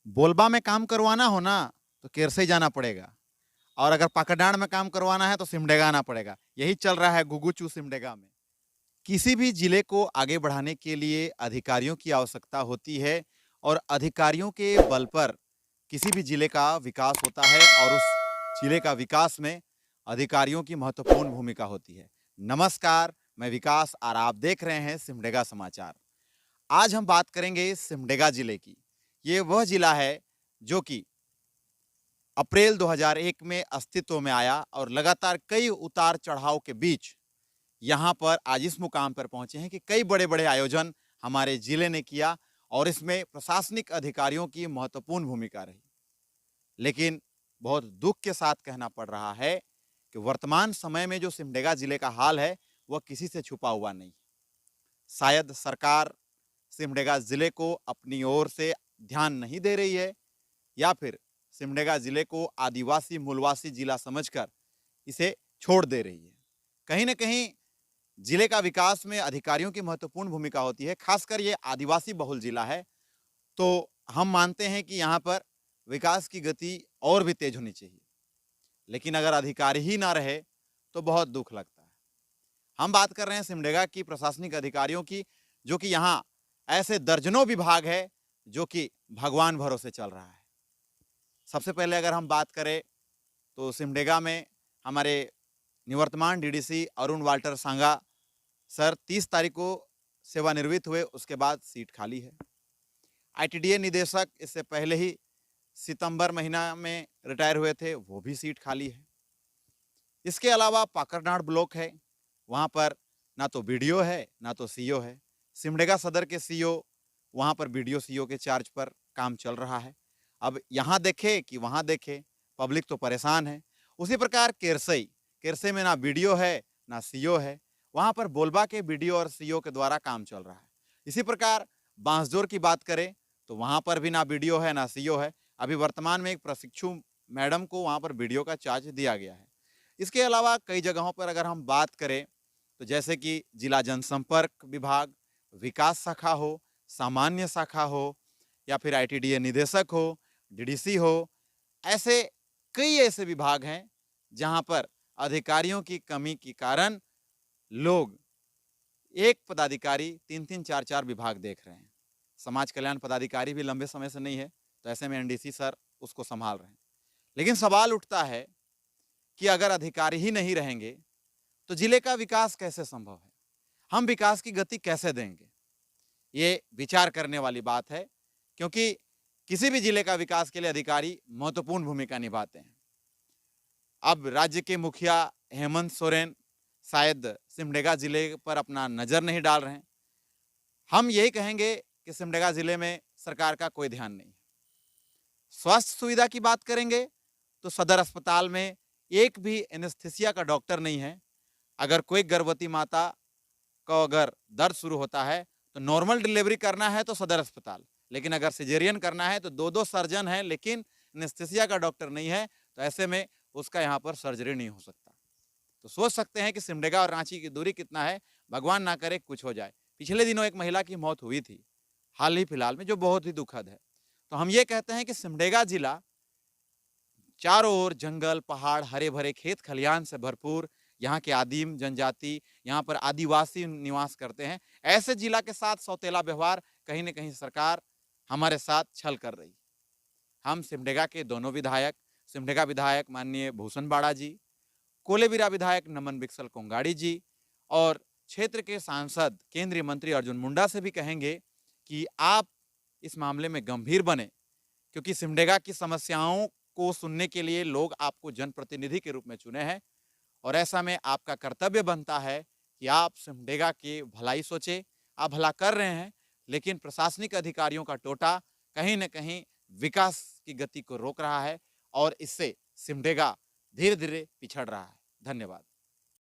बोलबा में काम करवाना हो ना तो केरसई जाना पड़ेगा, और अगर पाकडांड में काम करवाना है तो सिमडेगा आना पड़ेगा। यही चल रहा है गुगुचू सिमडेगा में। किसी भी जिले को आगे बढ़ाने के लिए अधिकारियों की आवश्यकता होती है, और अधिकारियों के बल पर किसी भी जिले का विकास होता है, और उस जिले का विकास में अधिकारियों की महत्वपूर्ण भूमिका होती है। नमस्कार, मैं विकास और आप देख रहे हैं सिमडेगा समाचार। आज हम बात करेंगे सिमडेगा जिले की। ये वह जिला है जो कि अप्रैल 2001 में अस्तित्व में आया, और लगातार कई उतार चढ़ाव के बीच यहाँ पर आज इस मुकाम पर पहुंचे हैं कि कई बड़े-बड़े आयोजन हमारे जिले ने किया, और इसमें प्रशासनिक अधिकारियों की महत्वपूर्ण भूमिका रही। लेकिन बहुत दुख के साथ कहना पड़ रहा है कि वर्तमान समय में जो सिमडेगा जिले का हाल है, वह किसी से छुपा हुआ नहीं। शायद सरकार सिमडेगा जिले को अपनी ओर से ध्यान नहीं दे रही है, या फिर सिमडेगा जिले को आदिवासी मूलवासी जिला समझकर इसे छोड़ दे रही है। कहीं न कहीं जिले का विकास में अधिकारियों की महत्वपूर्ण भूमिका होती है, खासकर ये आदिवासी बहुल जिला है, तो हम मानते हैं कि यहाँ पर विकास की गति और भी तेज होनी चाहिए। लेकिन अगर अधिकारी ही ना रहे तो बहुत दुख लगता है। हम बात कर रहे हैं सिमडेगा की प्रशासनिक अधिकारियों की, जो कि यहाँ ऐसे दर्जनों विभाग है जो कि भगवान भरोसे चल रहा है। सबसे पहले अगर हम बात करें तो सिमडेगा में हमारे निवर्तमान डीडीसी अरुण वाल्टर सांगा सर 30 तारीख को सेवानिवृत्त हुए, उसके बाद सीट खाली है। आईटीडीए निदेशक इससे पहले ही सितंबर महीना में रिटायर हुए थे, वो भी सीट खाली है। इसके अलावा पाकरनाड़ ब्लॉक है, वहाँ पर ना तो बीडीओ है ना तो सीओ है। सिमडेगा सदर के सीओ वहाँ पर बीडीओ सीओ के चार्ज पर काम चल रहा है। अब यहाँ देखे कि वहाँ देखे, पब्लिक तो परेशान है। उसी प्रकार केरसई में ना बीडीओ है ना सीओ है, वहाँ पर बोलबा के बीडीओ और सीओ के द्वारा काम चल रहा है। इसी प्रकार बांसजोर की बात करें तो वहाँ पर भी ना बीडीओ है ना सीओ है। अभी वर्तमान में एक प्रशिक्षु मैडम को वहाँ पर बीडीओ का चार्ज दिया गया है। इसके अलावा कई जगहों पर अगर हम बात करें तो जैसे कि जिला जनसंपर्क विभाग, विकास शाखा हो, सामान्य शाखा हो, या फिर आईटीडीए निदेशक हो, डीडीसी हो, ऐसे कई ऐसे विभाग हैं जहां पर अधिकारियों की कमी के कारण लोग एक पदाधिकारी 3-3 4-4 विभाग देख रहे हैं। समाज कल्याण पदाधिकारी भी लंबे समय से नहीं है, तो ऐसे में एनडीसी सर उसको संभाल रहे हैं। लेकिन सवाल उठता है कि अगर अधिकारी ही नहीं रहेंगे तो जिले का विकास कैसे संभव है? हम विकास की गति कैसे देंगे? ये विचार करने वाली बात है, क्योंकि किसी भी जिले का विकास के लिए अधिकारी महत्वपूर्ण भूमिका निभाते हैं। अब राज्य के मुखिया हेमंत सोरेन शायद सिमडेगा जिले पर अपना नजर नहीं डाल रहे हैं। हम यही कहेंगे कि सिमडेगा जिले में सरकार का कोई ध्यान नहीं है। स्वास्थ्य सुविधा की बात करेंगे तो सदर अस्पताल में एक भी एनेस्थीसिया का डॉक्टर नहीं है। अगर कोई गर्भवती माता को अगर दर्द शुरू होता है तो नॉर्मल डिलीवरी करना है तो सदर अस्पताल, लेकिन अगर सिजेरियन करना है तो 2-2 सर्जन हैं, लेकिन एनेस्थीसिया का डॉक्टर नहीं है, तो ऐसे में उसका यहाँ पर सर्जरी नहीं हो सकता। तो सोच सकते हैं कि सिमडेगा और रांची की दूरी कितना है। भगवान ना करे कुछ हो जाए। पिछले दिनों एक महिला की मौत हुई थी हाल ही फिलहाल में, जो बहुत ही दुखद है। तो हम ये कहते हैं कि सिमडेगा जिला चारों ओर जंगल, पहाड़, हरे भरे खेत खलिहान से भरपूर, यहाँ के आदिम जनजाति, यहाँ पर आदिवासी निवास करते हैं। ऐसे जिला के साथ सौतेला व्यवहार कहीं न कहीं सरकार हमारे साथ छल कर रही। हम सिमडेगा के दोनों विधायक, सिमडेगा विधायक माननीय भूषण बाड़ा जी, कोलेबिरा विधायक नमन बिक्सल कोंगाड़ी जी, और क्षेत्र के सांसद केंद्रीय मंत्री अर्जुन मुंडा से भी कहेंगे कि आप इस मामले में गंभीर बने, क्योंकि सिमडेगा की समस्याओं को सुनने के लिए लोग आपको जनप्रतिनिधि के रूप में चुने हैं, और ऐसा में आपका कर्तव्य बनता है कि आप सिमडेगा की भलाई सोचे। आप भला कर रहे हैं, लेकिन प्रशासनिक अधिकारियों का टोटा कहीं न कहीं विकास की गति को रोक रहा है, और इससे सिमडेगा धीरे-धीरे पिछड़ रहा है। धन्यवाद।